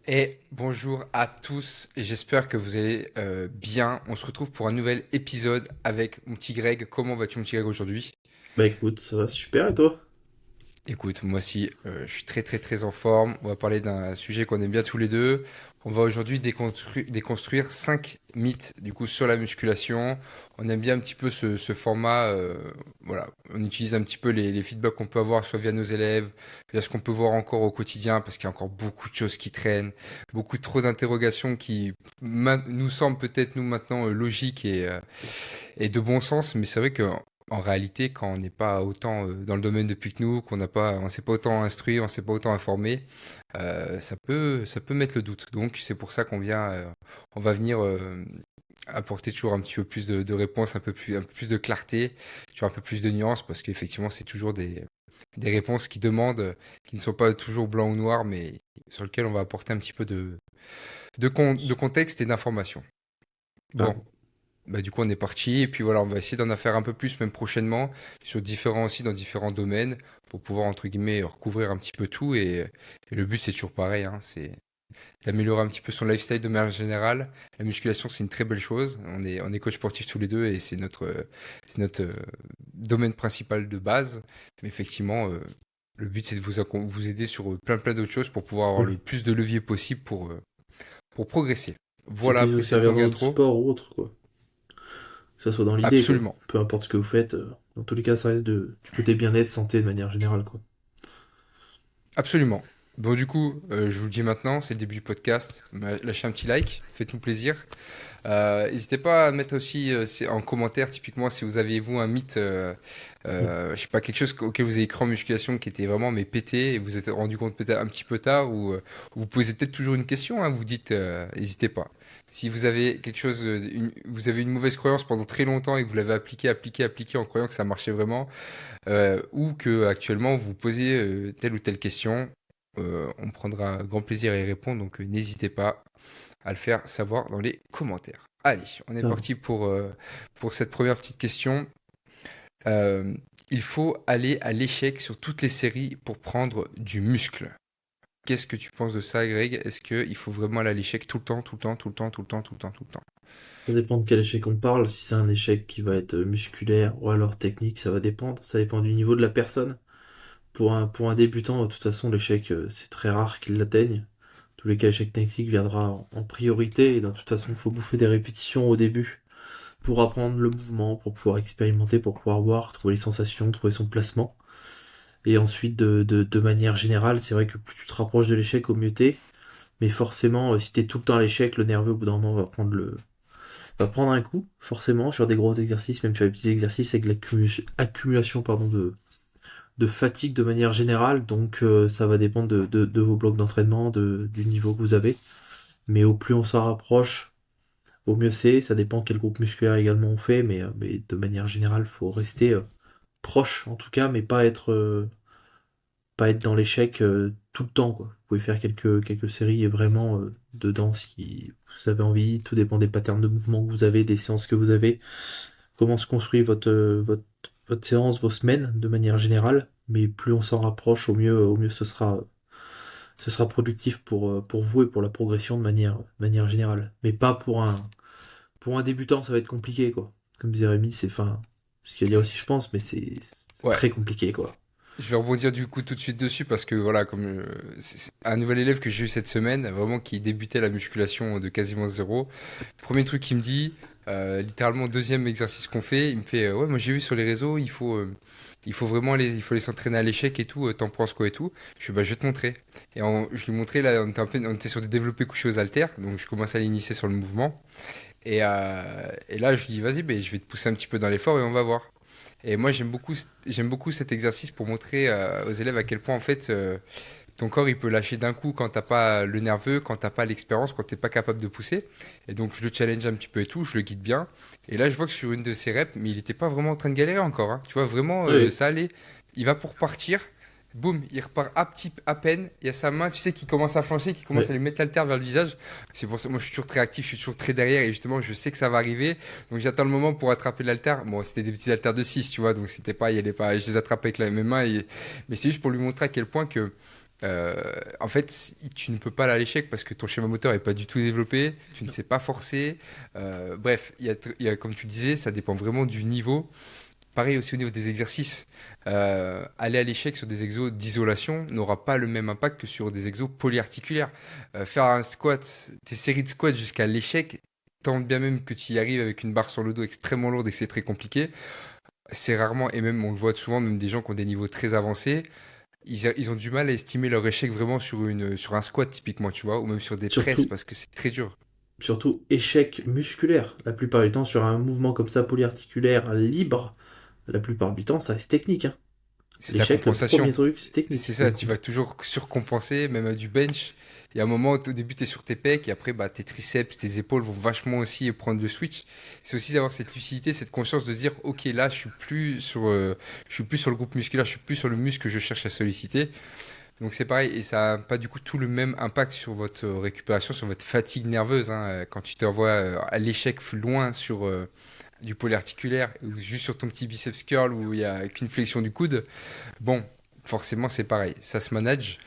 Et bonjour à tous, et j'espère que vous allez bien. On se retrouve pour un nouvel épisode avec mon petit Greg. Comment vas-tu, mon petit Greg, aujourd'hui? Bah écoute, ça va super et toi? Écoute, moi aussi, je suis très très très en forme. On va parler d'un sujet qu'on aime bien tous les deux. On va aujourd'hui déconstruire 5 mythes du coup sur la musculation. On aime bien un petit peu ce format. Voilà, on utilise un petit peu les feedbacks qu'on peut avoir soit via nos élèves, via ce qu'on peut voir encore au quotidien, parce qu'il y a encore beaucoup de choses qui traînent, beaucoup trop d'interrogations qui nous semblent peut-être nous maintenant logiques et de bon sens, mais c'est vrai que en réalité, quand on n'est pas autant dans le domaine depuis que nous, on s'est pas autant instruit, on s'est pas autant informé, ça peut mettre le doute. Donc c'est pour ça on va venir apporter toujours un petit peu plus de réponses, un peu plus de clarté, toujours un peu plus de nuances, parce qu'effectivement c'est toujours des réponses qui demandent, qui ne sont pas toujours blanc ou noir, mais sur lesquelles on va apporter un petit peu de contexte et d'information. Ah, Bon, bah, du coup, on est parti. Et puis voilà, on va essayer d'en faire un peu plus, même prochainement, dans différents domaines, pour pouvoir, entre guillemets, recouvrir un petit peu tout. Et le but, c'est toujours pareil, hein, c'est d'améliorer un petit peu son lifestyle de manière générale. La musculation, c'est une très belle chose. On est coach sportif tous les deux et c'est notre domaine principal de base. Mais effectivement, le but, c'est de vous aider sur plein d'autres choses pour pouvoir avoir le oui. plus de leviers possible pour progresser. Ça Voilà, puisse vous après cette servir longue dans d'autres intro. sports ou autre, quoi. Que ça soit dans l'idée, quoi. Absolument. Peu importe ce que vous faites, dans tous les cas, ça reste du côté bien-être, santé de manière générale, quoi. Absolument. Bon, du coup, je vous le dis maintenant, c'est le début du podcast. Lâchez un petit like, faites-nous plaisir. N'hésitez pas à mettre aussi en commentaire, typiquement, si vous avez, vous, un mythe, je sais pas, quelque chose auquel vous avez cru en musculation qui était vraiment mais pété et vous vous êtes rendu compte peut-être un petit peu tard ou vous posez peut-être toujours une question, hein, vous dites, n'hésitez pas. Si vous avez quelque chose, vous avez une mauvaise croyance pendant très longtemps et que vous l'avez appliqué en croyant que ça marchait vraiment, ou que actuellement vous posez telle ou telle question, on prendra grand plaisir à y répondre, donc n'hésitez pas à le faire savoir dans les commentaires. Allez, on est Ah. parti pour cette première petite question. Euh, il faut aller à l'échec sur toutes les séries pour prendre du muscle. Qu'est-ce que tu penses de ça, Greg? Est-ce qu'il faut vraiment aller à l'échec tout le temps, tout le temps, tout le temps, tout le temps, tout le temps, tout le temps? Ça dépend de quel échec on parle. Si c'est un échec qui va être musculaire ou alors technique, ça va dépendre. Ça dépend du niveau de la personne. Pour un débutant, de toute façon, l'échec, c'est très rare qu'il l'atteigne. Tous les cas, l'échec technique viendra en priorité. Et de toute façon, il faut bouffer des répétitions au début pour apprendre le mouvement, pour pouvoir expérimenter, pour pouvoir voir, trouver les sensations, trouver son placement. Et ensuite, de manière générale, c'est vrai que plus tu te rapproches de l'échec, au mieux t'es. Mais forcément, si t'es tout le temps à l'échec, le nerveux, au bout d'un moment, va prendre un coup, forcément, sur des gros exercices, même sur les petits exercices, avec l'accumulation pardon, de fatigue de manière générale. Donc, ça va dépendre de vos blocs d'entraînement, du niveau que vous avez. Mais au plus on s'en rapproche, au mieux c'est. Ça dépend quel groupe musculaire également on fait, mais de manière générale, faut rester proche en tout cas, mais pas être dans l'échec tout le temps, quoi. Vous pouvez faire quelques séries vraiment dedans si vous avez envie. Tout dépend des patterns de mouvement que vous avez, des séances que vous avez, comment se construit votre séance, vos semaines de manière générale. Mais plus on s'en rapproche, au mieux ce sera productif pour vous et pour la progression de manière générale. Mais pas pour un débutant, ça va être compliqué, quoi. Comme disait Rémi, c'est fin. Ce qu'il y a aussi, je pense, mais c'est Ouais, très compliqué, quoi. je vais rebondir du coup tout de suite dessus parce que voilà, comme c'est un nouvel élève que j'ai eu cette semaine, vraiment qui débutait la musculation de quasiment zéro. Premier truc qu'il me dit, littéralement deuxième exercice qu'on fait, il me fait ouais, moi j'ai vu sur les réseaux, il faut vraiment il faut aller s'entraîner à l'échec et tout, t'en penses quoi et tout. Je fais bah je vais te montrer. Je lui montrais là, on était sur des développés couchés aux haltères, donc je commence à l'initier sur le mouvement. Et là je lui dis vas-y, ben, je vais te pousser un petit peu dans l'effort et on va voir. Et moi, j'aime beaucoup cet exercice pour montrer aux élèves à quel point, en fait, ton corps, il peut lâcher d'un coup quand t'as pas le nerveux, quand t'as pas l'expérience, quand t'es pas capable de pousser. Et donc, je le challenge un petit peu et tout, je le guide bien. Et là, je vois que sur une de ses reps, mais il était pas vraiment en train de galérer encore, hein. Tu vois, vraiment, Oui, ça allait. Il va pour partir. Boum, il repart à peine. Il y a sa main, tu sais, qui commence à flancher, qui commence à oui. lui mettre l'haltère vers le visage. C'est pour ça, moi, je suis toujours très actif, je suis toujours très derrière. Et justement, je sais que ça va arriver. Donc j'attends le moment pour attraper l'haltère. Bon, c'était des petits haltères de 6, tu vois, donc c'était pas, il allait pas, je les attrapais avec la même main. Mais c'est juste pour lui montrer à quel point que En fait, tu ne peux pas aller à l'échec parce que ton schéma moteur est pas du tout développé, tu ne Non. sais pas forcer. Bref, comme tu disais, ça dépend vraiment du niveau. Pareil aussi au niveau des exercices. Aller à l'échec sur des exos d'isolation n'aura pas le même impact que sur des exos polyarticulaires. Faire un squat, tes séries de squats jusqu'à l'échec, tant bien même que tu y arrives avec une barre sur le dos extrêmement lourde et que c'est très compliqué, c'est rarement, et même on le voit souvent, même des gens qui ont des niveaux très avancés, ils ont du mal à estimer leur échec vraiment sur un squat typiquement, tu vois, ou même sur des presses Surtout, parce que c'est très dur. surtout échec musculaire. La plupart du temps, sur un mouvement comme ça, polyarticulaire, libre, la plupart du temps, ça reste technique, hein. C'est la L'échec, le compensation. premier truc, c'est C'est technique, pour ça, le tu coup. vas toujours surcompenser, même à du bench. Il y a un moment, au début, tu es sur tes pecs, et après, bah, tes triceps, tes épaules vont vachement aussi prendre le switch. C'est aussi d'avoir cette lucidité, cette conscience de se dire, ok, là, je suis plus sur le groupe musculaire, je suis plus sur le muscle que je cherche à solliciter. Donc c'est pareil, et ça n'a pas du coup tout le même impact sur votre récupération, sur votre fatigue nerveuse, hein. Quand tu te revois à l'échec loin sur du polyarticulaire, ou juste sur ton petit biceps curl où il n'y a qu'une flexion du coude, bon, forcément c'est pareil, ça se manage.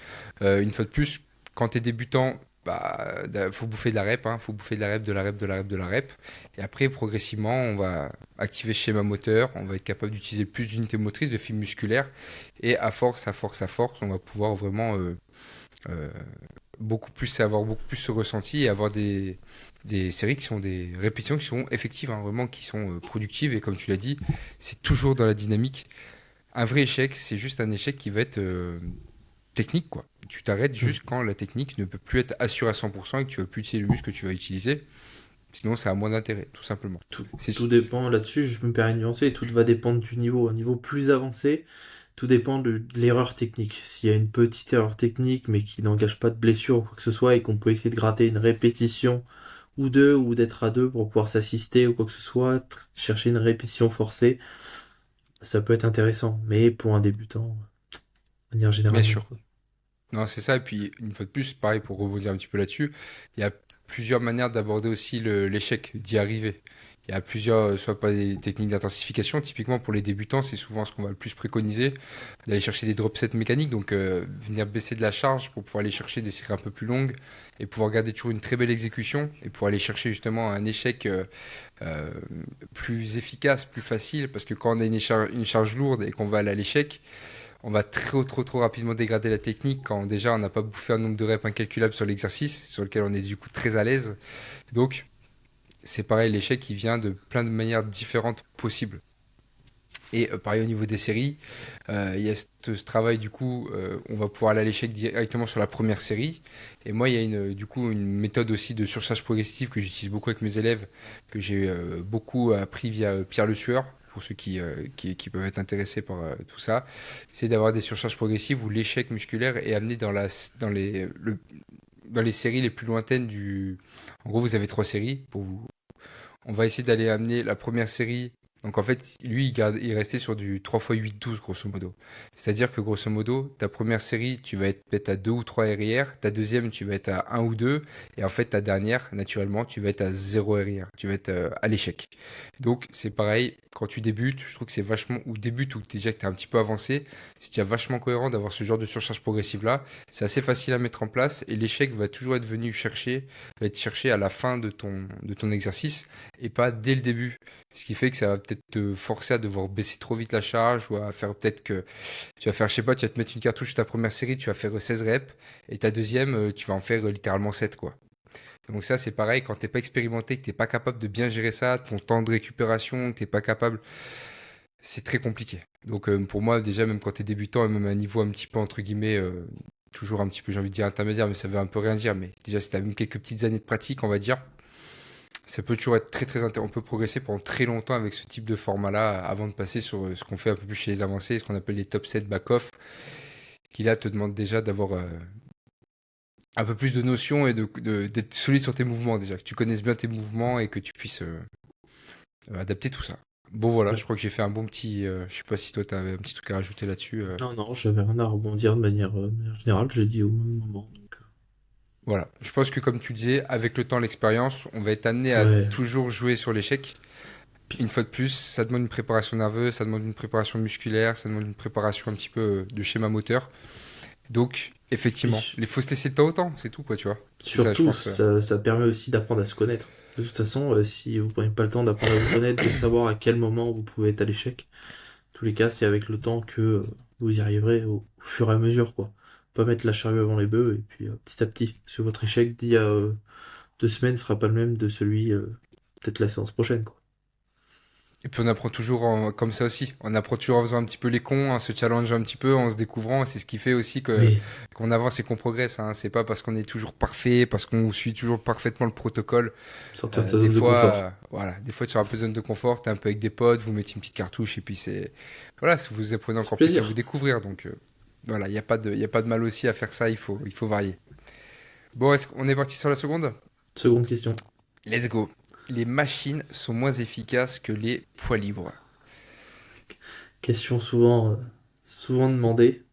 Une fois de plus, quand tu es débutant, bah, faut bouffer de la rep, hein, faut bouffer de la rep, de la rep, de la rep, de la rep. Et après, progressivement, on va activer ce schéma moteur, on va être capable d'utiliser plus d'unités motrices, de fibres musculaires. Et à force, à force, à force, on va pouvoir vraiment euh, avoir beaucoup plus ce ressenti et avoir des séries qui sont des répétitions qui sont effectives, hein, vraiment qui sont productives. Et comme tu l'as dit, c'est toujours dans la dynamique. Un vrai échec, c'est juste un échec qui va être technique, quoi. Tu t'arrêtes Hmm. juste quand la technique ne peut plus être assurée à 100% et que tu vas plus utiliser le muscle que tu vas utiliser. Sinon, ça a moins d'intérêt, tout simplement. Tout, C'est tout dépend là-dessus, je me permets de nuancer, tout va dépendre du niveau. Un niveau plus avancé, tout dépend de l'erreur technique. S'il y a une petite erreur technique, mais qui n'engage pas de blessure ou quoi que ce soit, et qu'on peut essayer de gratter une répétition ou deux, ou d'être à deux pour pouvoir s'assister ou quoi que ce soit, chercher une répétition forcée, ça peut être intéressant. Mais pour un débutant, de manière bien générale, non, sûr. quoi. Non, c'est ça. Et puis, une fois de plus, pareil, pour rebondir un petit peu là-dessus, il y a plusieurs manières d'aborder aussi l'échec, d'y arriver. Il y a plusieurs, soit pas des techniques d'intensification. Typiquement, pour les débutants, c'est souvent ce qu'on va le plus préconiser, d'aller chercher des drop sets mécaniques, donc venir baisser de la charge pour pouvoir aller chercher des séries un peu plus longues et pouvoir garder toujours une très belle exécution et pouvoir aller chercher justement un échec euh, plus efficace, plus facile, parce que quand on a une charge lourde et qu'on va aller à l'échec, on va trop rapidement dégrader la technique quand déjà on n'a pas bouffé un nombre de reps incalculable sur l'exercice, sur lequel on est du coup très à l'aise. Donc c'est pareil, l'échec il vient de plein de manières différentes possibles. Et pareil au niveau des séries, il y a ce travail du coup, on va pouvoir aller à l'échec directement sur la première série. Et moi, il y a du coup une méthode aussi de surcharge progressive que j'utilise beaucoup avec mes élèves, que j'ai beaucoup appris via Pierre Le Sueur, pour ceux qui peuvent être intéressés par tout ça. C'est d'avoir des surcharges progressives où l'échec musculaire est amené dans les séries les plus lointaines du. En gros, vous avez trois séries pour vous. On va essayer d'aller amener la première série. Donc en fait, lui, il restait sur du 3 x 8, 12 grosso modo. C'est-à-dire que grosso modo, ta première série, tu vas être peut-être à 2 ou 3 RIR, ta deuxième, tu vas être à un ou 2, et en fait, ta dernière, naturellement, tu vas être à 0 RIR, tu vas être à l'échec. Donc c'est pareil, quand tu débutes, je trouve que c'est vachement, ou débutes ou déjà que tu es un petit peu avancé, c'est déjà vachement cohérent d'avoir ce genre de surcharge progressive là. C'est assez facile à mettre en place, et l'échec va toujours être venu chercher, va être cherché à la fin de ton exercice et pas dès le début. Ce qui fait que ça va peut-être te forcer à devoir baisser trop vite la charge ou à faire peut-être que tu vas faire, je sais pas, tu vas te mettre une cartouche sur ta première série, tu vas faire 16 reps et ta deuxième, tu vas en faire littéralement 7 quoi. Donc ça c'est pareil, quand t'es pas expérimenté, que t'es pas capable de bien gérer ça, ton temps de récupération, que t'es pas capable, c'est très compliqué. Donc pour moi déjà même quand t'es débutant et même à un niveau un petit peu entre guillemets, toujours un petit peu j'ai envie de dire intermédiaire, mais ça veut un peu rien dire, mais déjà si t'as même quelques petites années de pratique on va dire, ça peut toujours être très intéressant. On peut progresser pendant très longtemps avec ce type de format-là avant de passer sur ce qu'on fait un peu plus chez les avancés, ce qu'on appelle les top 7 back-off, qui là te demande déjà d'avoir un peu plus de notions et d'être solide sur tes mouvements déjà, que tu connaisses bien tes mouvements et que tu puisses adapter tout ça. Bon voilà, je Ouais. crois que j'ai fait un bon petit. Je sais pas si toi t'avais un petit truc à rajouter là-dessus. Non, non, j'avais rien à rebondir de manière générale, j'ai dit au même moment. Voilà, je pense que comme tu disais, avec le temps, l'expérience, on va être amené à Ouais. toujours jouer sur l'échec. Puis, Une fois de plus, ça demande une préparation nerveuse, ça demande une préparation musculaire, ça demande une préparation un petit peu de schéma moteur. Donc, effectivement, Oui. il faut se laisser le temps au temps, c'est tout, quoi, tu vois. C'est ça, je Surtout, pense. ça permet aussi d'apprendre à se connaître. De toute façon, si vous prenez pas le temps d'apprendre à vous connaître, de savoir à quel moment vous pouvez être à l'échec, en tous les cas, c'est avec le temps que vous y arriverez au fur et à mesure, quoi. Pas mettre la charrue avant les bœufs, et puis petit à petit. Parce que votre échec d'il y a 2 semaines sera pas le même de celui, peut-être la séance prochaine, quoi. Et puis on apprend toujours comme ça aussi. On apprend toujours en faisant un petit peu les cons, en se challengeant un petit peu, en se découvrant. C'est ce qui fait aussi Mais, qu'on avance et qu'on progresse, hein. C'est pas parce qu'on est toujours parfait, parce qu'on suit toujours parfaitement le protocole. sortir de sa Des zone de fois, confort. voilà, des fois tu seras un peu de zone de confort, t'es un peu avec des potes, vous mettez une petite cartouche et puis c'est, voilà, vous apprenez C'est encore plus à vous plaisir. découvrir. Donc voilà, il y a pas de mal aussi à faire ça. Il faut varier. Bon, est-ce qu'on est parti sur la seconde? Seconde question. Let's go. Les machines sont moins efficaces que les poids libres. Question souvent demandée.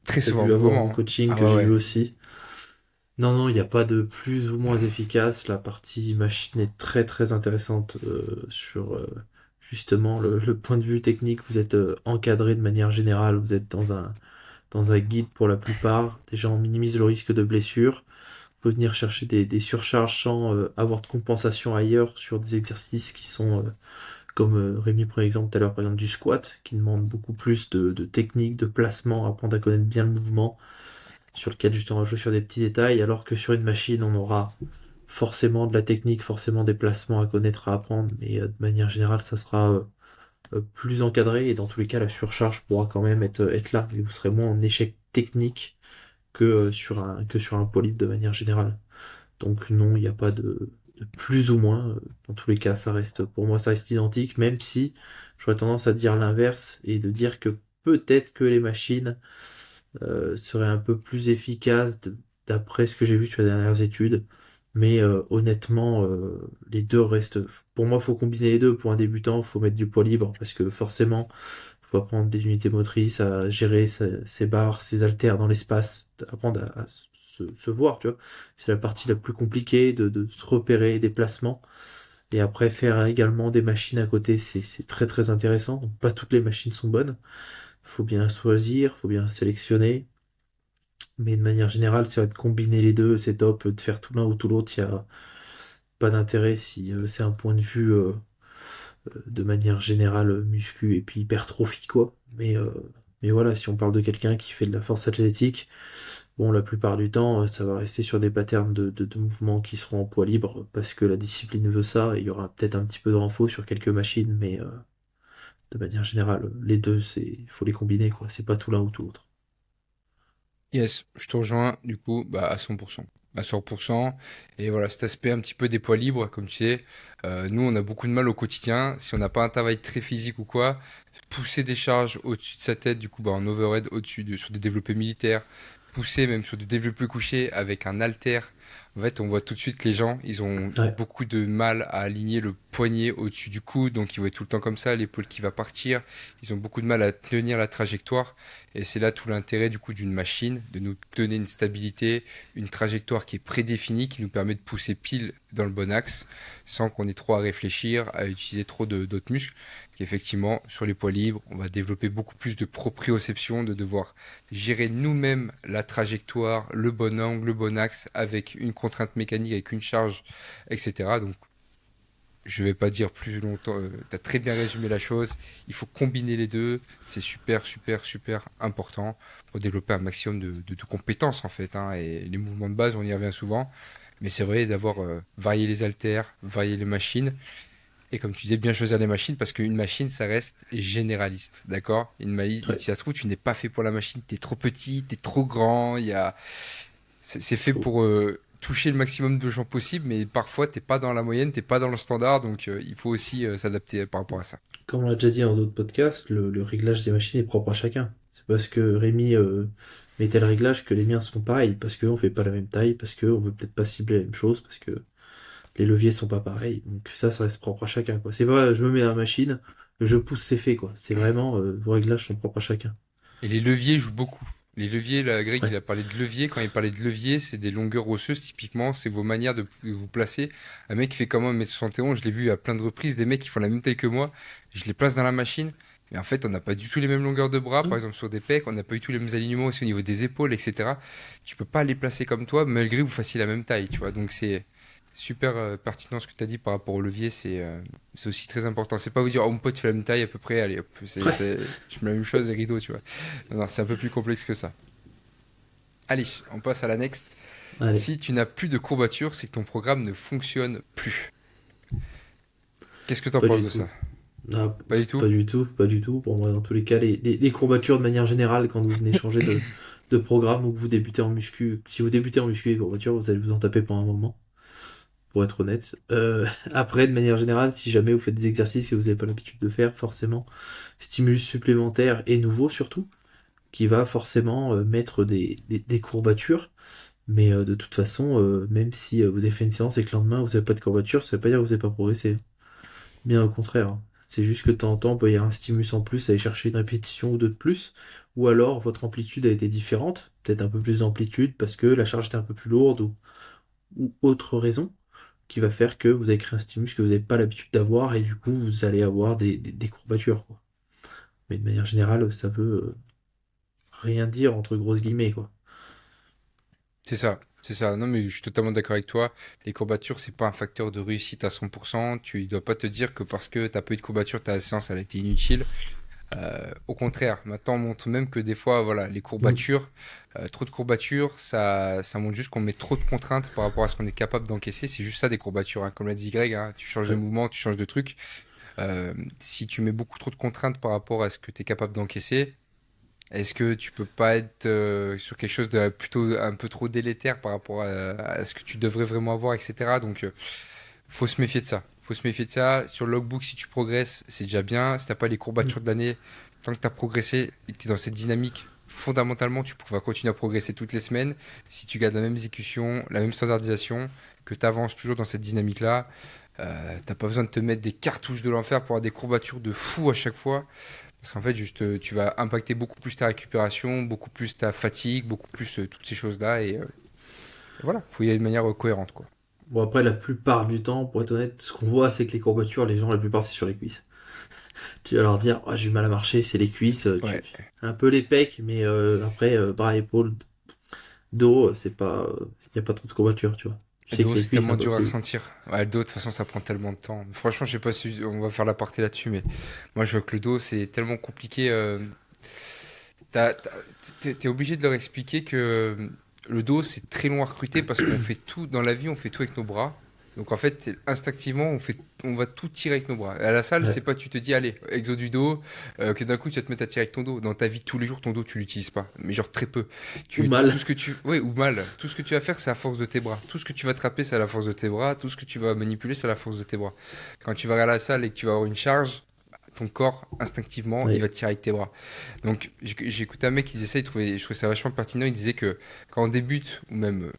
Très T'as souvent, dû avoir en vraiment, hein. coaching Ah que ouais, j'ai eu ouais. aussi. Non, non, il n'y a pas de plus ou moins efficace. La partie machine est très très intéressante sur justement le point de vue technique. Vous êtes encadré de manière générale. Vous êtes dans un guide pour la plupart. Déjà, on minimise le risque de blessure. On peut venir chercher des surcharges sans avoir de compensation ailleurs sur des exercices qui sont, comme Rémi prenait l'exemple tout à l'heure, par exemple du squat, qui demande beaucoup plus de technique, de placement, apprendre à connaître bien le mouvement sur lequel justement on va jouer sur des petits détails, alors que sur une machine, on aura forcément de la technique, forcément des placements à connaître, à apprendre, mais de manière générale, ça sera plus encadré, et dans tous les cas, la surcharge pourra quand même être là, et vous serez moins en échec technique que sur un poids libre de manière générale. Donc non, il n'y a pas de plus ou moins. Dans tous les cas, pour moi, ça reste identique, même si j'aurais tendance à dire l'inverse, et de dire que peut-être que les machines serait un peu plus efficace d'après ce que j'ai vu sur les dernières études. Mais honnêtement, les deux restent. Pour moi, il faut combiner les deux. Pour un débutant, il faut mettre du poids libre parce que forcément, il faut apprendre des unités motrices, à gérer ses barres, ses haltères dans l'espace, apprendre à se voir, tu vois. C'est la partie la plus compliquée de se repérer, des placements. Et après, faire également des machines à côté, c'est très très intéressant. Donc, pas toutes les machines sont bonnes. Il faut bien choisir, il faut bien sélectionner. Mais de manière générale, c'est vrai de combiner les deux, c'est top. De faire tout l'un ou tout l'autre, il n'y a pas d'intérêt si c'est un point de vue de manière générale muscu et puis hypertrophie, quoi. Mais voilà, si on parle de quelqu'un qui fait de la force athlétique, bon, la plupart du temps, ça va rester sur des patterns de mouvements qui seront en poids libre parce que la discipline veut ça. Et il y aura peut-être un petit peu de renfort sur quelques machines, mais de manière générale, les deux, il faut les combiner, quoi. C'est pas tout l'un ou tout l'autre. Yes, je te rejoins du coup bah, à 100%. À 100%. Et voilà, cet aspect un petit peu des poids libres, comme tu sais, nous on a beaucoup de mal au quotidien. Si on n'a pas un travail très physique ou quoi, pousser des charges au-dessus de sa tête, du coup bah, en overhead, sur des développés militaires, pousser même sur du développé couché avec un halter. En fait, on voit tout de suite que les gens, ils ont Ouais, beaucoup de mal à aligner le poignet au-dessus du coude, donc ils vont être tout le temps comme ça, l'épaule qui va partir. Ils ont beaucoup de mal à tenir la trajectoire. Et c'est là tout l'intérêt du coup d'une machine, de nous donner une stabilité, une trajectoire qui est prédéfinie, qui nous permet de pousser pile dans le bon axe, sans qu'on ait trop à réfléchir, à utiliser trop d'autres muscles. Effectivement, sur les poids libres, on va développer beaucoup plus de proprioception, de devoir gérer nous-mêmes la trajectoire, le bon angle, le bon axe, avec une contrainte mécanique, avec une charge, etc. Donc je vais pas dire plus longtemps. Tu as très bien résumé la chose. Il faut combiner les deux. C'est super, super, super important pour développer un maximum de compétences en fait, hein. Et les mouvements de base, on y revient souvent. Mais c'est vrai d'avoir varié les haltères, varié les machines. Et comme tu disais, bien choisir les machines parce qu'une machine, ça reste généraliste. D'accord? Si ouais, ça se trouve, tu n'es pas fait pour la machine. T'es trop petit, t'es trop grand. C'est fait faux. pour toucher le maximum de gens possible, mais parfois t'es pas dans la moyenne, t'es pas dans le standard, donc il faut aussi s'adapter par rapport à ça. Comme on l'a déjà dit dans d'autres podcasts, le réglage des machines est propre à chacun. C'est parce que Rémi met tel réglage que les miens sont pareils, parce qu'on fait pas la même taille, parce qu'on veut peut-être pas cibler la même chose, parce que les leviers sont pas pareils. Donc ça reste propre à chacun, quoi. C'est pas je me mets dans la machine, je pousse, c'est fait, quoi. C'est vraiment vos réglages sont propres à chacun. Et les leviers jouent beaucoup. Les leviers, là, Greg, il Ouais. a parlé de leviers. Quand il parlait de leviers, c'est des longueurs osseuses, typiquement. C'est vos manières de vous placer. Un mec qui fait comme moi 1m71, je l'ai vu à plein de reprises. Des mecs qui font la même taille que moi. Je les place dans la machine. Mais en fait, on n'a pas du tout les mêmes longueurs de bras, par Mm. exemple sur des pecs, on n'a pas du tout les mêmes alignements aussi au niveau des épaules, etc. Tu peux pas les placer comme toi, malgré que vous fassiez la même taille, tu vois. Donc c'est super pertinent ce que tu as dit par rapport au levier, c'est aussi très important. C'est pas vous dire, oh mon pote fait la même taille à peu près, allez hop, Ouais, je mets la même chose, les rideaux, tu vois. Non, non, c'est un peu plus complexe que ça. Allez, on passe à la next. allez, Si tu n'as plus de courbature, c'est que ton programme ne fonctionne plus. Qu'est-ce que tu en pas penses du de tout. ça? Ah, Pas du tout? pas du tout, pas du tout. Pour moi, dans tous les cas, les courbatures de manière générale, quand vous venez changer de programme ou que vous débutez en muscu, si vous débutez en muscu et courbatures, vous allez vous en taper pendant un moment, pour être honnête. Après, de manière générale, si jamais vous faites des exercices que vous n'avez pas l'habitude de faire, forcément, stimulus supplémentaire et nouveau surtout, qui va forcément mettre des courbatures. Mais de toute façon, même si vous avez fait une séance et que le lendemain vous n'avez pas de courbature, ça veut pas dire que vous n'avez pas progressé. Bien au contraire, hein. C'est juste que de temps en temps, il peut y avoir un stimulus en plus, aller chercher une répétition ou deux de plus. Ou alors votre amplitude a été différente, peut-être un peu plus d'amplitude parce que la charge était un peu plus lourde ou autre raison qui va faire que vous avez créé un stimulus que vous n'avez pas l'habitude d'avoir et du coup vous allez avoir des courbatures, quoi. Mais de manière générale, ça veut rien dire entre grosses guillemets, quoi. C'est ça, c'est ça. Non, mais je suis totalement d'accord avec toi. Les courbatures, c'est pas un facteur de réussite à 100%. Tu dois pas te dire que parce que t'as pas eu de courbature, ta séance elle a été inutile. Au contraire, maintenant on montre même que des fois, voilà, les Mm. courbatures, trop de courbatures, ça montre juste qu'on met trop de contraintes par rapport à ce qu'on est capable d'encaisser. C'est juste ça des courbatures, hein. Comme l'a dit Greg, hein, tu changes de Ouais. mouvement, tu changes de truc. Si tu mets beaucoup trop de contraintes par rapport à ce que tu es capable d'encaisser, est-ce que tu peux pas être sur quelque chose de plutôt un peu trop délétère par rapport à ce que tu devrais vraiment avoir, etc. Donc, faut se méfier de ça. Faut se méfier de ça. Sur le logbook, si tu progresses, c'est déjà bien. Si t'as pas les Mm. courbatures de l'année, tant que tu as progressé et que tu es dans cette dynamique, fondamentalement, tu vas continuer à progresser toutes les semaines. Si tu gardes la même exécution, la même standardisation, que tu avances toujours dans cette dynamique-là, t'as pas besoin de te mettre des cartouches de l'enfer pour avoir des courbatures de fou à chaque fois. Parce qu'en fait, juste, tu vas impacter beaucoup plus ta récupération, beaucoup plus ta fatigue, beaucoup plus toutes ces choses-là. Et voilà, faut y aller de manière cohérente, quoi. Bon, après, la plupart du temps, pour être honnête, ce qu'on voit, c'est que les courbatures, les gens, la plupart, c'est sur les cuisses. Tu vas leur dire, oh, j'ai eu mal à marcher, c'est les cuisses, Ouais. un peu les pecs, mais après, bras, épaules, dos, c'est pas, y a pas trop de courbatures, tu vois. Je Le sais que dos, les c'est cuisses, un tellement peu dur à plus. ressentir. Ouais, le dos, de toute façon, ça prend tellement de temps. Franchement, je sais pas si on va faire la partie là-dessus, mais moi, je vois que le dos, c'est tellement compliqué. T'as- t'as- t'es obligé de leur expliquer que le dos, c'est très long à recruter parce qu'on fait tout dans la vie, on fait tout avec nos bras. Donc en fait, instinctivement, on va tout tirer avec nos bras. À la salle, Ouais. c'est pas tu te dis, allez, exo du dos, que d'un coup tu vas te mettre à tirer avec ton dos. Dans ta vie de tous les jours, ton dos, tu l'utilises pas, mais genre très peu. Ou Tout mal. ce que ouais, ou mal. Tout ce que tu vas faire, c'est à force de tes bras. Tout ce que tu vas attraper, c'est à la force de tes bras. Tout ce que tu vas manipuler, c'est à la force de tes bras. Quand tu vas à la salle et que tu vas avoir une charge, ton corps, instinctivement, il Ouais. va te tirer avec tes bras. Donc, j'ai écouté un mec qui disait ça, je trouvais ça vachement pertinent. Il disait que quand on débute, ou même,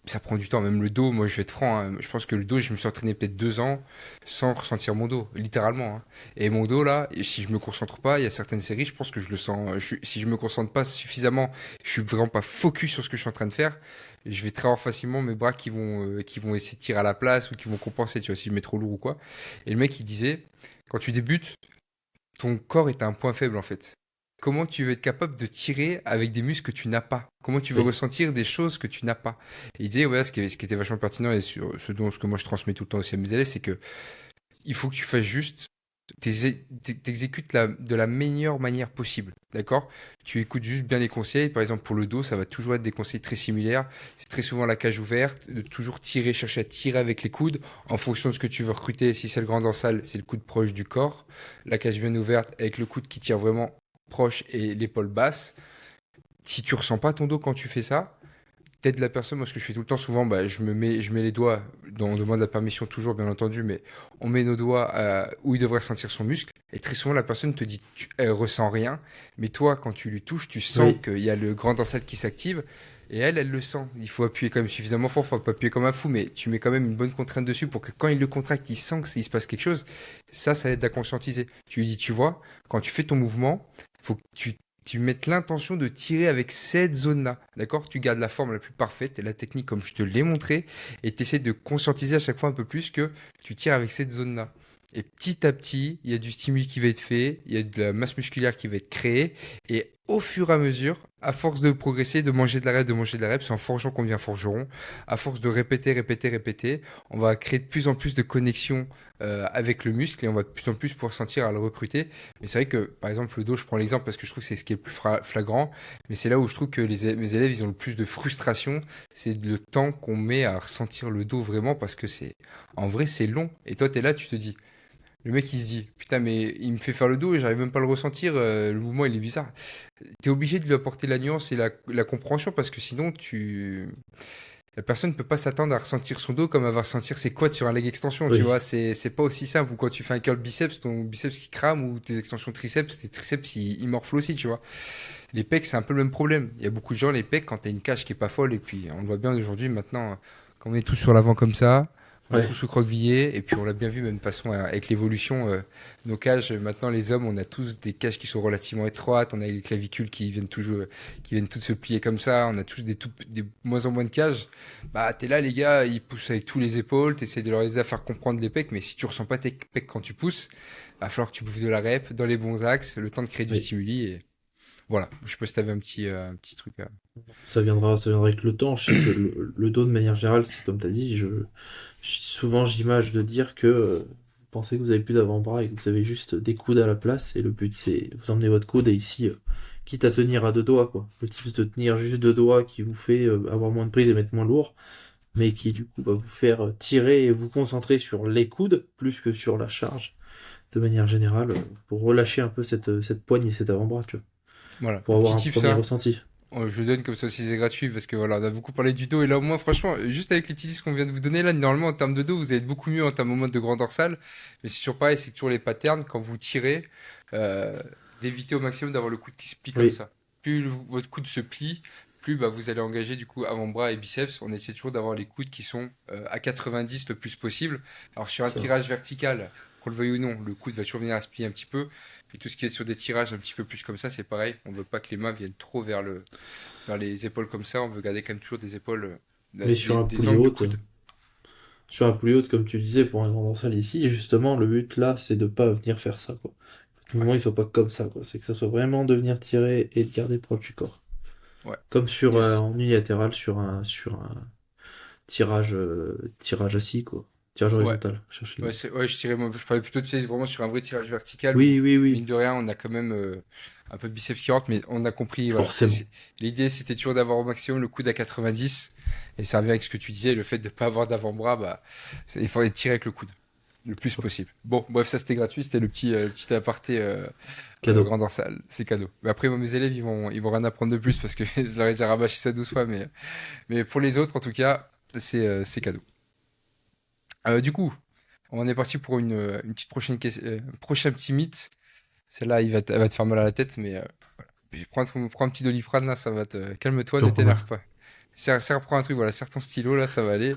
ça prend du temps, même le dos, moi je vais être franc, hein, je pense que le dos, je me suis entraîné peut-être 2 ans sans ressentir mon dos, littéralement, hein. Et mon dos là, et si je me concentre pas, il y a certaines séries, je pense que je le sens. Si je me concentre pas suffisamment, je suis vraiment pas focus sur ce que je suis en train de faire, je vais très avoir facilement mes bras qui vont essayer de tirer à la place ou qui vont compenser, tu vois, si je mets trop lourd ou quoi. Et le mec il disait, quand tu débutes, ton corps est un point faible en fait. Comment tu veux être capable de tirer avec des muscles que tu n'as pas? Comment tu veux Oui. ressentir des choses que tu n'as pas? Et il disait, ouais, ce qui était vachement pertinent et ce que moi je transmets tout le temps aussi à mes élèves, c'est que il faut que tu fasses juste, t'exécutes de la meilleure manière possible, d'accord? Tu écoutes juste bien les conseils. Par exemple, pour le dos, ça va toujours être des conseils très similaires. C'est très souvent la cage ouverte, de toujours tirer, chercher à tirer avec les coudes en fonction de ce que tu veux recruter. Si c'est le grand dorsal, c'est le coude proche du corps. La cage bien ouverte avec le coude qui tire vraiment proche et l'épaule basse. Si tu ressens pas ton dos quand tu fais ça, t'aides la personne. Moi, ce que je fais tout le temps, souvent, bah, je mets les doigts, on demande la permission toujours, bien entendu, mais on met nos doigts où il devrait sentir son muscle. Et très souvent, la personne te dit, elle ressent rien, mais toi, quand tu lui touches, tu sens Oui. qu'il y a le grand dorsal qui s'active. Et elle le sent. Il faut appuyer quand même suffisamment fort, faut pas appuyer comme un fou, mais tu mets quand même une bonne contrainte dessus pour que quand il le contracte, il sent qu'il se passe quelque chose. Ça aide à conscientiser. Tu lui dis, tu vois, quand tu fais ton mouvement, faut que tu mettes l'intention de tirer avec cette zone-là. D'accord? Tu gardes la forme la plus parfaite et la technique comme je te l'ai montré et tu essaies de conscientiser à chaque fois un peu plus que tu tires avec cette zone-là. Et petit à petit, il y a du stimuli qui va être fait, il y a de la masse musculaire qui va être créée. Et au fur et à mesure, à force de progresser, de manger de la rep, de manger de la rep, c'est en forgeant qu'on devient forgeron. À force de répéter, répéter, répéter, on va créer de plus en plus de connexions avec le muscle et on va de plus en plus pouvoir sentir à le recruter. Mais c'est vrai que, par exemple, le dos, je prends l'exemple parce que je trouve que c'est ce qui est le plus flagrant. Mais c'est là où je trouve que mes élèves, ils ont le plus de frustration. C'est le temps qu'on met à ressentir le dos vraiment parce que en vrai, c'est long. Et toi, t'es là, tu te dis, le mec, il se dit, putain, mais il me fait faire le dos et j'arrive même pas à le ressentir, le mouvement, il est bizarre. T'es obligé de lui apporter la nuance et la compréhension parce que sinon, la personne ne peut pas s'attendre à ressentir son dos comme elle va ressentir ses quads sur un leg extension, tu Oui, vois. C'est pas aussi simple. Ou quand tu fais un curl biceps, ton biceps qui crame ou tes extensions triceps, tes triceps, ils morflent aussi, tu vois. Les pecs, c'est un peu le même problème. Il y a beaucoup de gens, les pecs, quand t'as une cage qui est pas folle, et puis on le voit bien aujourd'hui, maintenant, quand on est tous sur l'avant comme ça, on a ouais. tous recroquevillé, et puis on l'a bien vu, même de façon, avec l'évolution, nos cages, maintenant les hommes, on a tous des cages qui sont relativement étroites, on a les clavicules qui viennent toutes se plier comme ça, on a tous des moins en moins de cages. Bah, t'es là, les gars, ils poussent avec tous les épaules, t'essaies de leur aider à faire comprendre les pecs, mais si tu ressens pas tes pecs quand tu pousses, va falloir que tu bouffes de la rep dans les bons axes, le temps de créer du Oui. stimuli, et voilà. Je sais pas si t'avais un petit truc à... Ça viendra avec le temps. Je sais que le dos, de manière générale, c'est comme tu as dit, souvent j'image de dire que vous pensez que vous avez plus d'avant-bras et que vous avez juste des coudes à la place, et le but c'est vous emmenez votre coude et ici, quitte à tenir à deux doigts, quoi. Le type de tenir juste deux doigts qui vous fait avoir moins de prise et mettre moins lourd, mais qui du coup va vous faire tirer et vous concentrer sur les coudes plus que sur la charge, de manière générale, pour relâcher un peu cette poigne et cet avant-bras, tu vois, Voilà. pour Le avoir petit un tip, premier ça. ressenti. Je le donne comme ça aussi, c'est gratuit parce que voilà, on a beaucoup parlé du dos et là, au moins, franchement, juste avec les petits tips qu'on vient de vous donner, là, normalement, en termes de dos, vous allez être beaucoup mieux en termes au moins de grand dorsal. Mais c'est toujours pareil, c'est toujours les patterns quand vous tirez, euh, d'éviter au maximum d'avoir le coude qui se plie comme Oui, ça. Plus votre coude se plie, plus bah, vous allez engager du coup avant-bras et biceps. On essaie toujours d'avoir les coudes qui sont à 90 le plus possible. Alors sur un ça. tirage vertical, qu'on le veuille ou non, le coude va toujours venir à se plier un petit peu. Puis tout ce qui est sur des tirages un petit peu plus comme ça, c'est pareil. On veut pas que les mains viennent trop vers les épaules comme ça. On veut garder quand même toujours des épaules, Mais sur un des poulie angles de haute, coude. comme tu disais, pour un grand dorsal ici, justement, le but là, c'est de pas venir faire ça, quoi. Faut que le Ouais, mouvement, il soit pas comme ça, quoi. C'est que ça soit vraiment de venir tirer et de garder proche du corps. ouais. Comme Yes. en unilatéral sur un tirage assis, quoi. Tirage Ouais. horizontal, cherchez le Ouais, mot. je parlais plutôt, tu sais, vraiment sur un vrai tirage vertical où, Oui, oui, mine oui, de rien, on a quand même un peu de biceps qui rentre, mais on a compris, voilà. forcément. L'idée, c'était toujours d'avoir au maximum le coude à 90, et ça revient avec ce que tu disais, le fait de ne pas avoir d'avant-bras, bah, il faut être tiré avec le coude, le plus possible. Bon, bref, ça c'était gratuit, c'était le petit aparté Cadeau. grand dorsal, c'est cadeau. Mais après, moi, mes élèves, ils vont rien apprendre de plus parce que je leur ai déjà rabâché ça 12 fois, mais pour les autres, en tout cas, c'est cadeau. Du coup, on est parti pour une petite prochain petit mythe. Celle-là, elle va te faire mal à la tête, mais prends un petit Doliprane, là, ça va te... Calme-toi, Tu ne en prends mal. t'énerve pas. Prends un truc, voilà, serre ton stylo, là, ça va aller.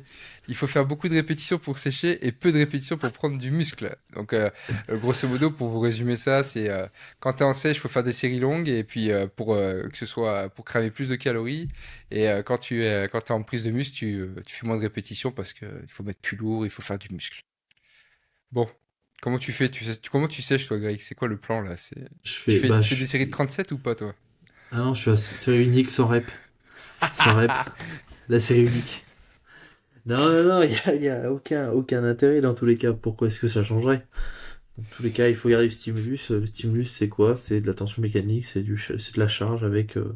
Il faut faire beaucoup de répétitions pour sécher et peu de répétitions pour prendre du muscle. Donc, grosso modo, pour vous résumer ça, c'est quand t'es en sèche, il faut faire des séries longues et puis pour que ce soit pour cramer plus de calories. Et quand t'es en prise de muscle, tu fais moins de répétitions parce que il faut mettre plus lourd, il faut faire du muscle. Bon, comment tu fais? Comment tu sèches, toi, Greg? C'est quoi le plan là? Je fais, bah, Tu fais des séries de 37 ou pas, toi? ah non, je suis à série unique sans rep. Sans rep. La série unique. Non, non, non, y a aucun intérêt dans tous les cas. Pourquoi est-ce que ça changerait? Dans tous les cas, il faut garder le stimulus. Le stimulus, c'est quoi? C'est de la tension mécanique, c'est de la charge avec de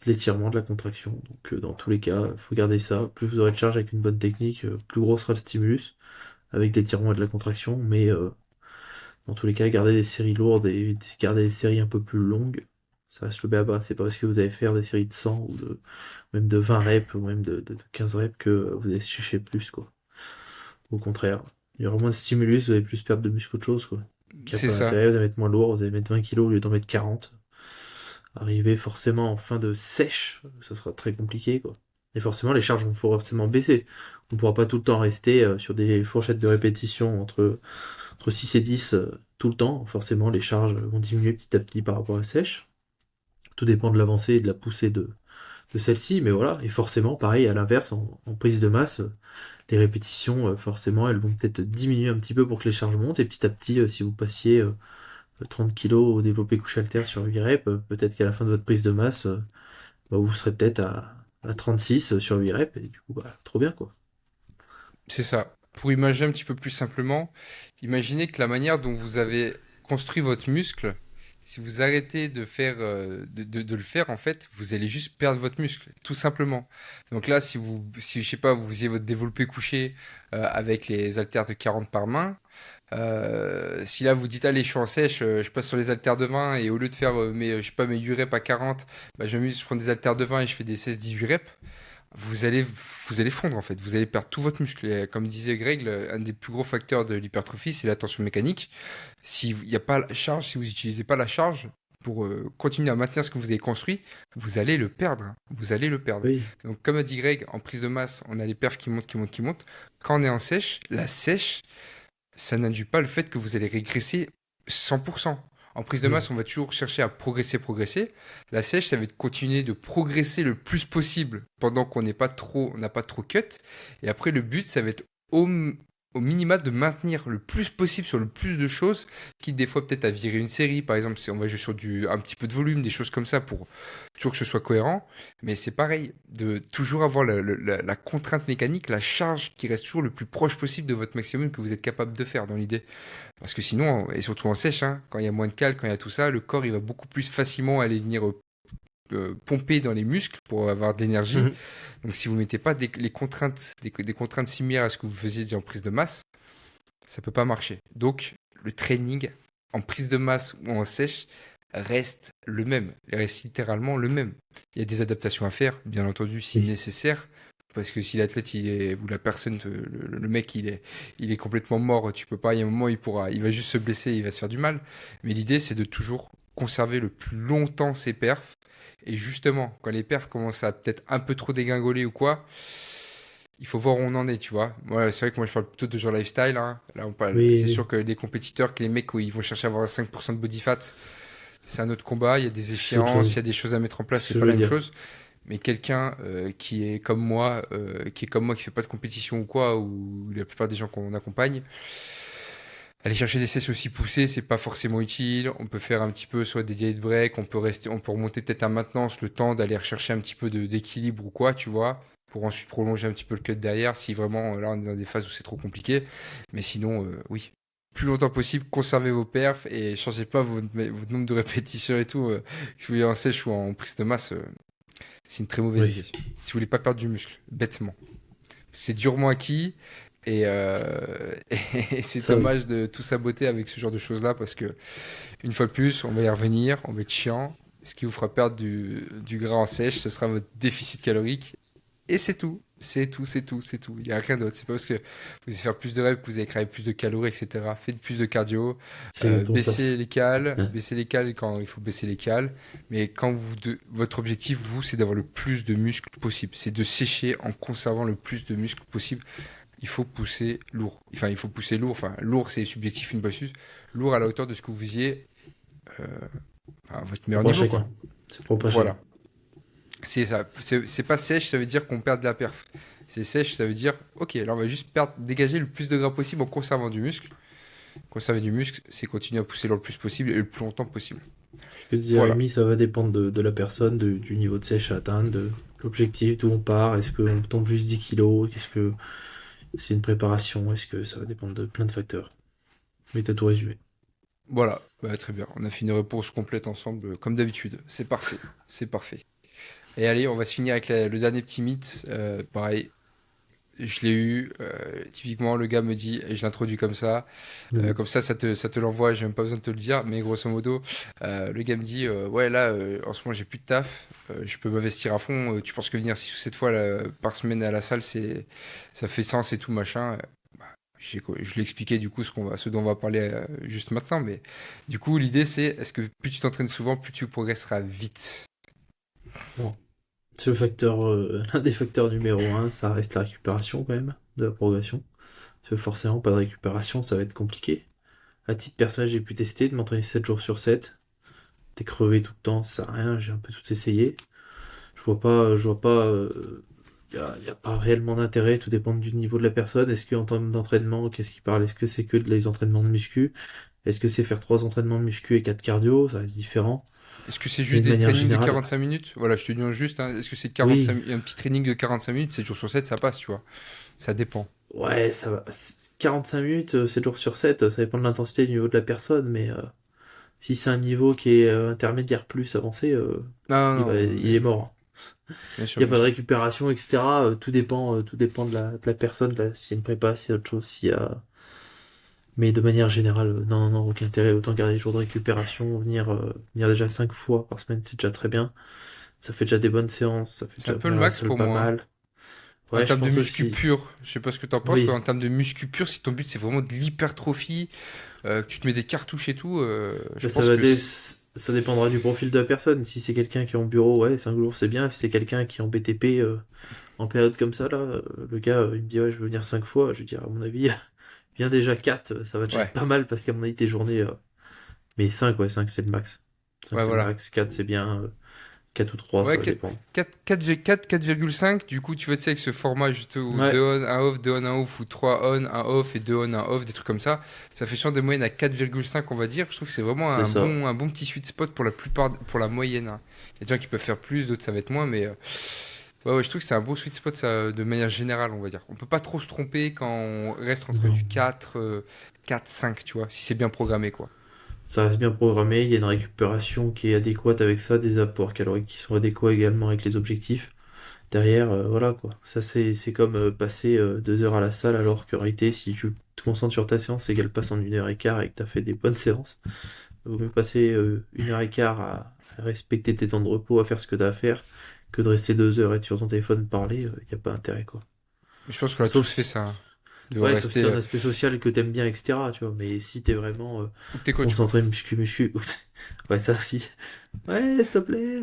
l'étirement, de la contraction. Donc, dans tous les cas, il faut garder ça. Plus vous aurez de charge avec une bonne technique, plus gros sera le stimulus, avec de l'étirement et de la contraction. Mais dans tous les cas, garder des séries lourdes et garder des séries un peu plus longues, ça reste le béaba. C'est pas parce que vous allez faire des séries de 100 ou même de 20 reps ou même de 15 reps que vous allez chercher plus, quoi. Au contraire, il y aura moins de stimulus, vous allez plus perdre de muscle qu'autre chose, quoi. Donc il n'y a C'est pas ça. d'intérêt, vous allez mettre moins lourd, vous allez mettre 20 kilos au lieu d'en mettre 40. Arriver forcément en fin de sèche, ça sera très compliqué, quoi. Et forcément, les charges vont forcément baisser. On ne pourra pas tout le temps rester sur des fourchettes de répétition entre 6 et 10 tout le temps. Forcément, les charges vont diminuer petit à petit par rapport à la sèche. Tout dépend de l'avancée et de la poussée de de celle-ci, mais voilà. Et forcément, pareil, à l'inverse, en prise de masse, les répétitions, forcément, elles vont peut-être diminuer un petit peu pour que les charges montent. Et petit à petit, si vous passiez 30 kilos au développé couche haltère sur 8 reps, peut-être qu'à la fin de votre prise de masse, bah, vous serez peut-être à 36 sur 8 reps, et du coup, bah, trop bien, quoi. C'est ça. Pour imaginer un petit peu plus simplement, imaginez que la manière dont vous avez construit votre muscle, si vous arrêtez de faire, de le faire, en fait, vous allez juste perdre votre muscle, tout simplement. Donc là, si je sais pas, vous faisiez votre développé couché avec les haltères de 40 par main, si là vous dites allez, je suis en sèche, je passe sur les haltères de 20 et au lieu de faire je sais pas, mes 8 reps à 40, bah, je prends des haltères de 20 et je fais des 16-18 reps. Vous allez, vous allez fondre en fait, vous allez perdre tout votre muscle. Et comme disait Greg, un des plus gros facteurs de l'hypertrophie, c'est la tension mécanique. S'il n'y a pas la charge, si vous n'utilisez pas la charge pour continuer à maintenir ce que vous avez construit, vous allez le perdre. Vous allez le perdre. Oui, Donc comme a dit Greg, en prise de masse, on a les perfs qui montent, qui montent, qui montent. Quand on est en sèche, la sèche, ça n'induit pas le fait que vous allez régresser 100%. En prise de non. masse, on va toujours chercher à progresser, progresser. La sèche, ça va être continuer de progresser le plus possible pendant qu'on n'est pas trop, on n'a pas trop cut. Et après, le but, ça va être au minima de maintenir le plus possible sur le plus de choses, quitte des fois peut-être à virer une série, par exemple, si on va jouer sur un petit peu de volume, des choses comme ça pour toujours que ce soit cohérent. Mais c'est pareil, de toujours avoir la contrainte mécanique, la charge qui reste toujours le plus proche possible de votre maximum que vous êtes capable de faire dans l'idée. Parce que sinon, et surtout en sèche, hein, quand il y a moins de cale, quand il y a tout ça, le corps il va beaucoup plus facilement aller venir pomper dans les muscles pour avoir de l'énergie. Mhm. Donc si vous ne mettez pas les contraintes, des contraintes similaires à ce que vous faisiez déjà en prise de masse, ça ne peut pas marcher. Donc le training en prise de masse ou en sèche reste le même, il reste littéralement le même. Il y a des adaptations à faire, bien entendu, si Oui. nécessaire. Parce que si l'athlète il est ou la personne, le mec il est complètement mort, tu peux pas. Il y a un moment il va juste se blesser, il va se faire du mal. Mais l'idée c'est de toujours conserver le plus longtemps ses perfs. Et justement, quand les perfs commencent à peut-être un peu trop dégringoler ou quoi, il faut voir où on en est, tu vois. Moi, c'est vrai que moi, je parle plutôt de genre lifestyle, hein. Là, on parle. Oui, C'est oui. sûr que les compétiteurs, que les mecs, où ils vont chercher à avoir 5% de body fat, c'est un autre combat. Il y a des C'est autre échéances, il y chose. a des choses à mettre en place, C'est ce c'est que je pas la voulais même dire. chose. Mais quelqu'un qui est comme moi, qui fait pas de compétition ou quoi, ou la plupart des gens qu'on accompagne, aller chercher des sessions aussi poussées, c'est pas forcément utile. On peut faire un petit peu soit des diet break, on peut remonter peut-être à maintenance le temps d'aller rechercher un petit peu d'équilibre ou quoi, tu vois, pour ensuite prolonger un petit peu le cut derrière si vraiment là on est dans des phases où c'est trop compliqué. Mais sinon, oui, plus longtemps possible, conservez vos perfs et changez pas votre nombre de répétitions et tout. Que vous voulez en sèche ou en prise de masse, c'est une très mauvaise Oui. idée. Si vous voulez pas perdre du muscle, bêtement. C'est durement acquis et, et c'est Ça, oui. dommage de tout saboter avec ce genre de choses-là parce que, une fois de plus, on va y revenir, on va être chiant. Ce qui vous fera perdre du gras en sèche, ce sera votre déficit calorique. Et c'est tout. C'est tout, c'est tout, c'est tout. Il n'y a rien d'autre. C'est pas parce que vous allez faire plus de reps que vous allez créer plus de calories, etc. Faites plus de cardio. C'est exactement ça. Hein. Baissez les cales quand il faut baisser les cales. Mais votre objectif, vous, c'est d'avoir le plus de muscles possible. C'est de sécher en conservant le plus de muscles possible. Il faut pousser lourd. Enfin, il faut pousser lourd. Enfin, lourd, c'est subjectif, une fois de plus. Lourd à la hauteur de ce que vous visiez euh, à votre meilleur Propre à niveau, quoi. chacun. C'est propre à chacun. Voilà. C'est ça. C'est pas sèche, ça veut dire qu'on perd de la perf. C'est sèche, ça veut dire, ok, là on va juste dégager le plus de gras possible en conservant du muscle. Conserver du muscle, c'est continuer à pousser le plus possible et le plus longtemps possible. Ce que disait Voilà. Rémi, ça va dépendre de la personne, du niveau de sèche à atteindre, de l'objectif, d'où on part. Est-ce qu'on tombe juste 10 kilos? Qu'est-ce que c'est une préparation? Est-ce que ça va dépendre de plein de facteurs? Mais t'as tout résumé. Voilà. Bah, très bien. On a fait une réponse complète ensemble, comme d'habitude. C'est parfait. C'est parfait. Et allez, on va se finir avec le dernier petit mythe. Pareil, je l'ai eu. Typiquement, le gars me dit, et je l'introduis comme ça. Vas-y. Comme ça te l'envoie, j'ai même pas besoin de te le dire, mais grosso modo, le gars me dit ouais, là, en ce moment, j'ai plus de taf, je peux m'investir à fond. Tu penses que venir 6 ou 7 fois là, par semaine à la salle, ça fait sens et tout, machin. Je lui ai expliqué du coup ce dont on va parler juste maintenant, mais du coup, l'idée c'est est-ce que plus tu t'entraînes souvent, plus tu progresseras vite. Bon. C'est le facteur, l'un des facteurs numéro un, ça reste la récupération quand même, de la progression. Parce que forcément, pas de récupération, ça va être compliqué. À titre personnel, j'ai pu tester de m'entraîner 7 jours sur 7. T'es crevé tout le temps, ça sert à rien, j'ai un peu tout essayé. Je Y a pas réellement d'intérêt, tout dépend du niveau de la personne. Est-ce qu'en termes d'entraînement, qu'est-ce qu'il parle? Est-ce que c'est que les entraînements de muscu? Est-ce que c'est faire 3 entraînements de muscu et 4 cardio? Ça reste différent. Est-ce que c'est Mais juste de des manière trainings de générale, 45 minutes? Voilà, je te dis juste, hein, est-ce que c'est oui, un petit training de 45 minutes, 7 jours sur 7, ça passe, tu vois. Ça dépend. ouais, ça va. 45 minutes, 7 jours sur 7, ça dépend de l'intensité et du niveau de la personne, mais si c'est un niveau qui est intermédiaire plus avancé, Non, non, non, il est mort, hein. bien sûr, Il n'y a bien pas de sûr. récupération, etc. Tout dépend de la personne, là, s'il y a une prépa, s'il y a autre chose, s'il y a... Mais de manière générale, non, non, aucun intérêt. Autant garder les jours de récupération, venir déjà 5 fois par semaine, c'est déjà très bien. Ça fait déjà des bonnes séances, ça fait C'est un déjà peu le venir à la max salle pour pas moi, hein. mal. En Ouais, je termes de pense muscu aussi. pur, je sais pas ce que t'en penses, quoi. Oui, En termes de muscu pur, si ton but c'est vraiment de l'hypertrophie, que tu te mets des cartouches et tout, je bah, pense que ça dépendra du profil de la personne. Si c'est quelqu'un qui est en bureau, ouais, 5 jours c'est bien. Si c'est quelqu'un qui est en BTP, en période comme ça, là, le gars, il me dit, ouais, je veux venir 5 fois. Je veux dire, à mon avis, viens déjà 4, ça va déjà être ouais, pas mal parce qu'à mon avis, tes journées. Mais 5 ouais, 5 c'est le max. 5 ouais, c'est le voilà. max, 4 c'est bien. 4 ou 3 ça Ouais, va dépendre. 4,5, du coup, tu vois, tu sais, avec ce format juste où Ouais, 2 on, 1 off, 2 on, 1 off, ou 3 on, 1 off et 2 on, 1 off, des trucs comme ça fait genre des moyennes à 4,5, on va dire. Je trouve que c'est vraiment c'est ça. un bon petit sweet spot pour la plupart, pour la moyenne, hein. Il y a des gens qui peuvent faire plus, d'autres ça va être moins, mais ouais, ouais, je trouve que c'est un beau sweet spot, ça, de manière générale, on va dire. On peut pas trop se tromper quand on reste entre Non. du 4, 4, 5, tu vois, si c'est bien programmé, quoi. Ça reste bien programmé, il y a une récupération qui est adéquate avec ça, des apports caloriques qui sont adéquats également avec les objectifs. Derrière, voilà quoi. Ça, c'est comme passer 2 heures à la salle, alors qu'en réalité, si tu te concentres sur ta séance et qu'elle passe en 1 heure et quart et que tu as fait des bonnes séances, il vaut mieux passer 1 heure et quart à respecter tes temps de repos, à faire ce que tu as à faire, que de rester 2 heures et être sur ton téléphone parler, il n'y a pas d'intérêt quoi. Mais je pense qu'on a Sauf tous fait si, ça, hein, de ouais, sauf si rester, t'as un aspect social que t'aimes bien, etc. Tu vois, mais si t'es vraiment ou que t'es coach, quoi. concentré muscu, ouais, ça aussi. Ouais, s'il te plaît.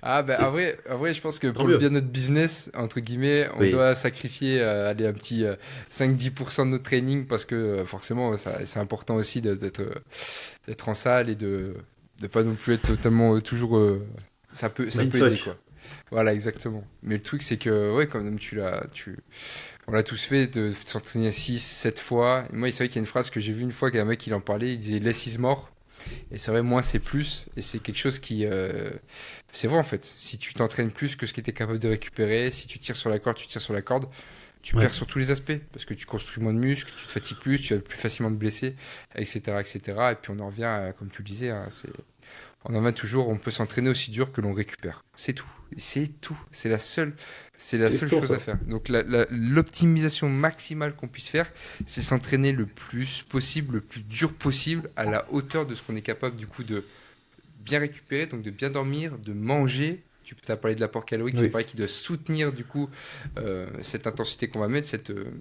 Ah ben en vrai, je pense que Tant pour le bien mieux. de notre business, entre guillemets, on Oui, doit sacrifier allez, un petit 5-10% de notre training parce que forcément, c'est important aussi d'être en salle et de pas non plus être totalement toujours... ça peut aider, mindfuck. quoi. Voilà, exactement. Mais le truc, c'est que, ouais, quand même, on l'a tous fait de s'entraîner 6 7 fois. Et moi, c'est vrai qu'il y a une phrase que j'ai vue une fois qu'un mec, il en parlait, il disait less is more. Et c'est vrai, moins c'est plus. Et c'est quelque chose qui. C'est vrai en fait. Si tu t'entraînes plus que ce que tu es capable de récupérer, si tu tires sur la corde, tu tires sur la corde, tu Ouais. perds sur tous les aspects. Parce que tu construis moins de muscles, tu te fatigues plus, tu vas plus facilement te blesser, etc. etc. Et puis on en revient, comme tu le disais, hein, on en revient toujours, on peut s'entraîner aussi dur que l'on récupère. C'est tout. C'est tout. C'est la C'est seule exactement chose à ça. faire. Donc l'optimisation maximale qu'on puisse faire, c'est s'entraîner le plus possible, le plus dur possible, à la hauteur de ce qu'on est capable du coup de bien récupérer, donc de bien dormir, de manger. Tu as parlé de l'apport calorique, c'est Oui. pareil qui doit soutenir du coup cette intensité qu'on va mettre, cette, euh,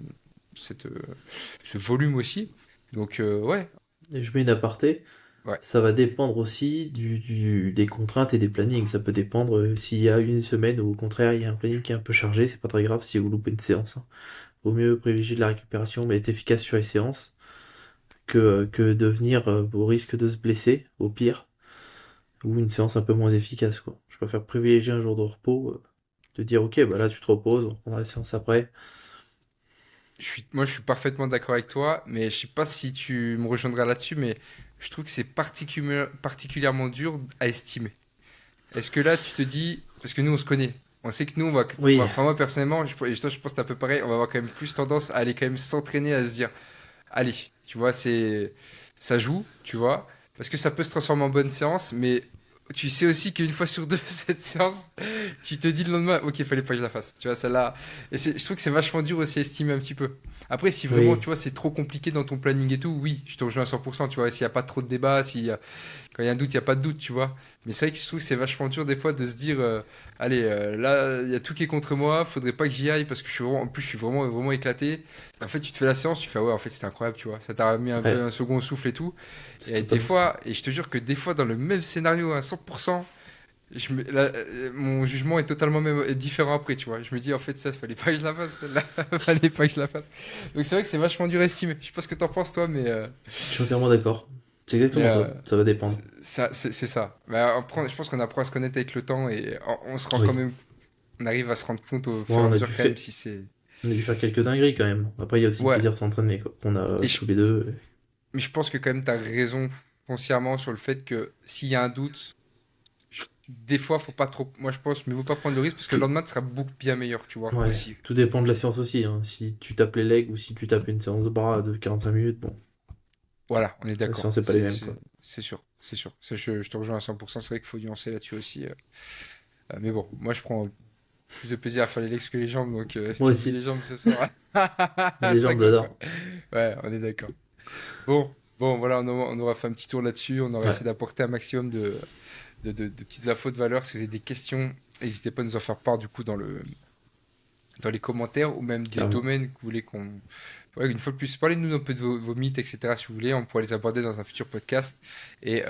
ce volume aussi. Donc ouais, Et je mets une aparté. ouais, Ça va dépendre aussi des contraintes et des plannings. Ça peut dépendre s'il y a une semaine ou au contraire il y a un planning qui est un peu chargé. C'est pas très grave si vous loupez une séance, hein. Vaut mieux privilégier de la récupération mais être efficace sur les séances que de venir au risque de se blesser, au pire, ou une séance un peu moins efficace, quoi. Je préfère privilégier un jour de repos, de dire ok, bah là tu te reposes, on reprendra la séance après. moi, je suis parfaitement d'accord avec toi, mais je sais pas si tu me rejoindras là-dessus, mais je trouve que c'est particulièrement dur à estimer. Est-ce que là, tu te dis, parce que nous, on se connaît, on sait que nous, Oui, enfin moi personnellement, et toi, je pense que c'est un peu pareil, on va avoir quand même plus tendance à aller quand même s'entraîner, à se dire, allez, tu vois, ça joue, tu vois, parce que ça peut se transformer en bonne séance, mais tu sais aussi qu'une fois sur deux, cette séance, tu te dis le lendemain, ok, fallait pas que je la fasse, tu vois, celle-là. Et je trouve que c'est vachement dur aussi à estimer un petit peu. Après, si vraiment, oui, tu vois, c'est trop compliqué dans ton planning et tout, oui, je te rejoins à 100%, tu vois, s'il n'y a pas trop de débat, quand il y a un doute, il n'y a pas de doute, tu vois. Mais c'est vrai que je trouve que c'est vachement dur des fois de se dire, allez, là, il y a tout qui est contre moi, faudrait pas que j'y aille parce que en plus, je suis vraiment, vraiment éclaté. En fait, tu te fais la séance, tu fais, ah ouais, en fait, c'était incroyable, tu vois. Ça t'a mis un peu ouais, un second souffle et tout. c'est Et des totalement ça. fois, et je te jure que des fois, dans le même scénario à 100%, mon jugement est totalement même, est différent après, tu vois. Je me dis, en fait, ça, fallait pas que je la fasse, celle-là, fallait pas que je la fasse. Donc c'est vrai que c'est vachement dur à estimer. Je sais pas ce que t'en penses, toi, Je suis entièrement d'accord. C'est mais exactement ça. Ça va dépendre. c'est ça. Mais je pense qu'on apprend à se connaître avec le temps et on se rend quand Oui, même. on arrive à se rendre compte au Ouais, fur et à on a mesure dû quand même faire, si c'est... on a dû faire quelques dingueries quand même. Après, il y a aussi le Ouais, plaisir de s'entraîner, quoi, qu'on a et je- tous les deux. mais je pense que quand même tu as raison foncièrement sur le fait que s'il y a un doute, des fois, faut pas trop... Moi, je pense, mais vaut pas prendre de risque parce que le Tout, lendemain, tu seras beaucoup bien meilleur, tu vois, ouais, aussi. tout dépend de la séance aussi, hein. Si tu tapes les legs ou si tu tapes une séance de bras de 45 minutes, bon, Voilà, on est la d'accord. séance n'est pas les mêmes, quoi. C'est sûr, c'est sûr. Ça, je te rejoins à 100%. C'est vrai qu'il faut nuancer là-dessus aussi. Mais bon, moi, je prends plus de plaisir à faire les legs que les jambes. Donc, si Moi tu me dis les aussi. jambes ce soir, Les ça jambes, go, quoi. j'adore. Ouais, on est d'accord. Bon, voilà, on aura fait un petit tour là-dessus. On aura Ouais, essayé d'apporter un maximum de petites infos de valeur. Si vous avez des questions, n'hésitez pas à nous en faire part du coup dans les commentaires ou même des carrément. domaines que vous voulez qu'on... Ouais, une fois de plus, parlez-nous un peu de vos mythes, etc. si vous voulez. On pourrait les aborder dans un futur podcast. Et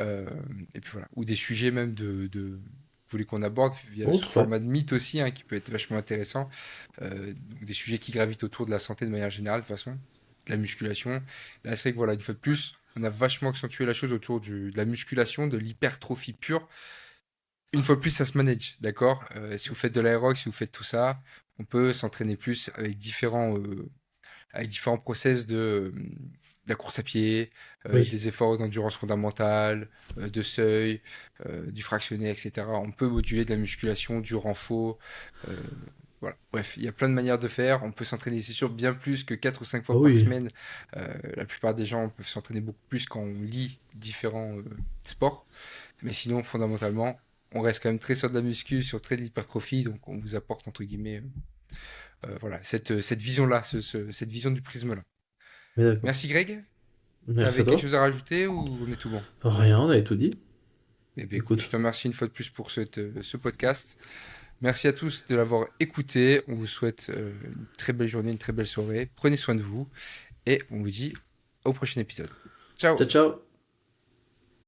puis voilà. Ou des sujets même vous voulez qu'on aborde via ce Autre, ouais. format de mythe aussi, hein, qui peut être vachement intéressant. Donc des sujets qui gravitent autour de la santé de manière générale, de toute façon. De la musculation. Là, c'est vrai que voilà, une fois de plus, on a vachement accentué la chose autour de la musculation, de l'hypertrophie pure. Une fois de plus, ça se manage, d'accord? Si vous faites de l'aérox, si vous faites tout ça, on peut s'entraîner plus avec différents process de la course à pied, Oui. des efforts d'endurance fondamentale, de seuil, du fractionné, etc. On peut moduler de la musculation, du renfort. euh, voilà. Bref, il y a plein de manières de faire. On peut s'entraîner, c'est sûr, bien plus que 4 ou 5 Ah fois par oui. semaine. La plupart des gens peuvent s'entraîner beaucoup plus quand on lit différents sports. Mais sinon, fondamentalement, on reste quand même très sur de la muscu, sur très de l'hypertrophie. Donc, on vous apporte, entre guillemets, voilà, cette vision-là, cette vision du prisme-là. Mais d'accord. Merci Greg. Merci T'avais à quelque toi. chose à rajouter ou on est tout bon? Rien, on avait tout dit. Eh bien écoute, je Écoute. te remercie une fois de plus pour ce podcast. Merci à tous de l'avoir écouté. On vous souhaite une très belle journée, une très belle soirée. Prenez soin de vous et on vous dit au prochain épisode. Ciao! Ciao, ciao.